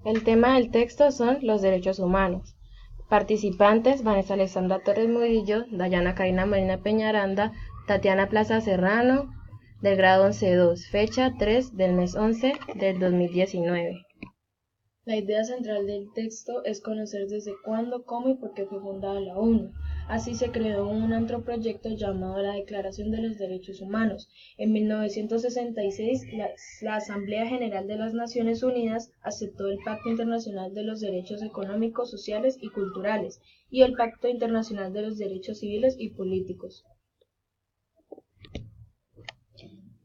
El tema del texto son los derechos humanos. Participantes: Vanessa Alexandra Torres Murillo, Dayana Karina Molina Peñaranda, Tatiana Plaza Serrano, del grado 11-2, fecha 3 del mes 11 del 2019. La idea central del texto es conocer desde cuándo, cómo y por qué fue fundada la ONU. Así se creó un anteproyecto llamado la Declaración de los Derechos Humanos. En 1966, la Asamblea General de las Naciones Unidas aceptó el Pacto Internacional de los Derechos Económicos, Sociales y Culturales y el Pacto Internacional de los Derechos Civiles y Políticos.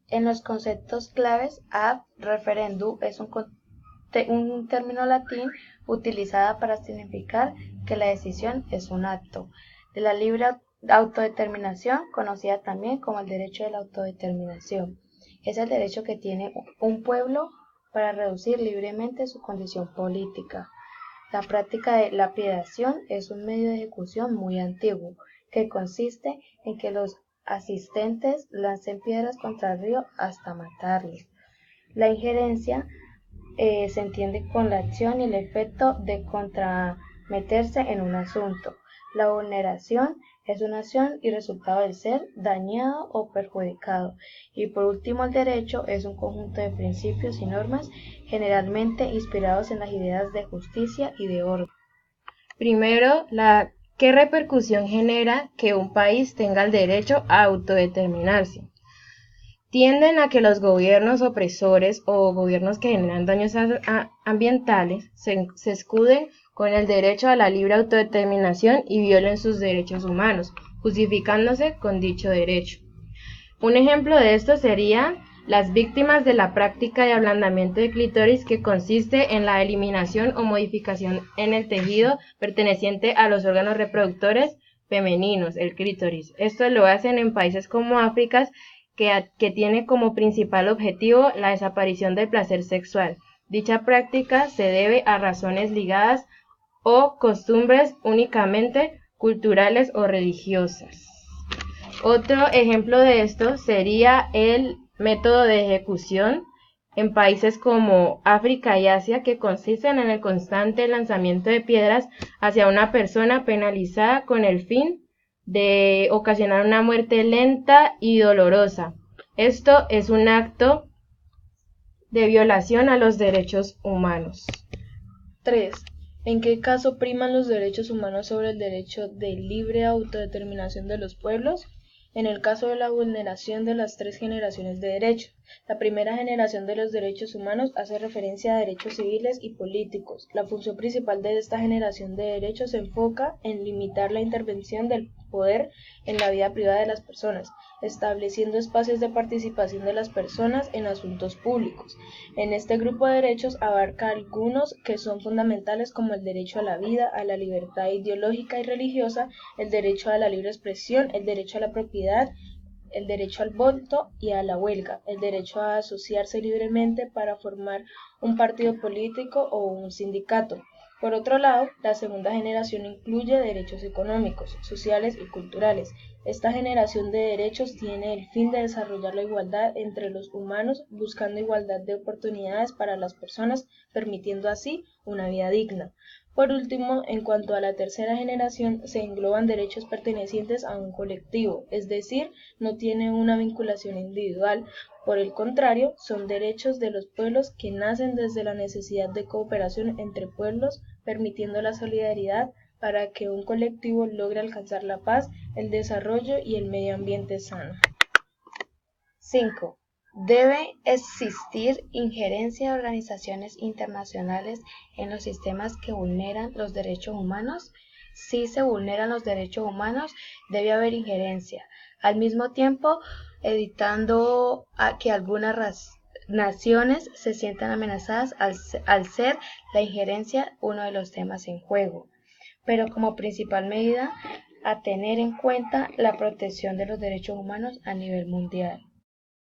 En los conceptos claves, ab referendum es un término latín utilizado para significar que la decisión es un acto de la libre autodeterminación, conocida también como el derecho de la autodeterminación. Es el derecho que tiene un pueblo para reducir libremente su condición política. La práctica de lapidación es un medio de ejecución muy antiguo, que consiste en que los asistentes lancen piedras contra el río hasta matarlo. La injerencia se entiende con la acción y el efecto de contrameterse en un asunto. La vulneración es una acción y resultado del ser dañado o perjudicado. Y por último, el derecho es un conjunto de principios y normas generalmente inspirados en las ideas de justicia y de orden. Primero, ¿qué repercusión genera que un país tenga el derecho a autodeterminarse? Tienden a que los gobiernos opresores o gobiernos que generan daños ambientales se escuden con el derecho a la libre autodeterminación y violen sus derechos humanos, justificándose con dicho derecho. Un ejemplo de esto sería las víctimas de la práctica de ablandamiento de clítoris, que consiste en la eliminación o modificación en el tejido perteneciente a los órganos reproductores femeninos, el clítoris. Esto lo hacen en países como África, que tiene como principal objetivo la desaparición del placer sexual. Dicha práctica se debe a razones ligadas o costumbres únicamente culturales o religiosas. Otro ejemplo de esto sería el método de ejecución en países como África y Asia, que consisten en el constante lanzamiento de piedras hacia una persona penalizada con el fin de ocasionar una muerte lenta y dolorosa. Esto es un acto de violación a los derechos humanos. 3. ¿En qué caso priman los derechos humanos sobre el derecho de libre autodeterminación de los pueblos? En el caso de la vulneración de las 3 generaciones de derechos. La primera generación de los derechos humanos hace referencia a derechos civiles y políticos. La función principal de esta generación de derechos se enfoca en limitar la intervención del poder en la vida privada de las personas, estableciendo espacios de participación de las personas en asuntos públicos. En este grupo de derechos abarca algunos que son fundamentales, como el derecho a la vida, a la libertad ideológica y religiosa, el derecho a la libre expresión, el derecho a la propiedad, el derecho al voto y a la huelga, el derecho a asociarse libremente para formar un partido político o un sindicato. Por otro lado, la segunda generación incluye derechos económicos, sociales y culturales. Esta generación de derechos tiene el fin de desarrollar la igualdad entre los humanos, buscando igualdad de oportunidades para las personas, permitiendo así una vida digna. Por último, en cuanto a la tercera generación, se engloban derechos pertenecientes a un colectivo, es decir, no tienen una vinculación individual. Por el contrario, son derechos de los pueblos que nacen desde la necesidad de cooperación entre pueblos, permitiendo la solidaridad para que un colectivo logre alcanzar la paz, el desarrollo y el medio ambiente sano. 5. ¿Debe existir injerencia de organizaciones internacionales en los sistemas que vulneran los derechos humanos? Si se vulneran los derechos humanos, debe haber injerencia. Al mismo tiempo, evitando que algunas naciones se sientan amenazadas al ser la injerencia uno de los temas en juego. Pero como principal medida, a tener en cuenta la protección de los derechos humanos a nivel mundial.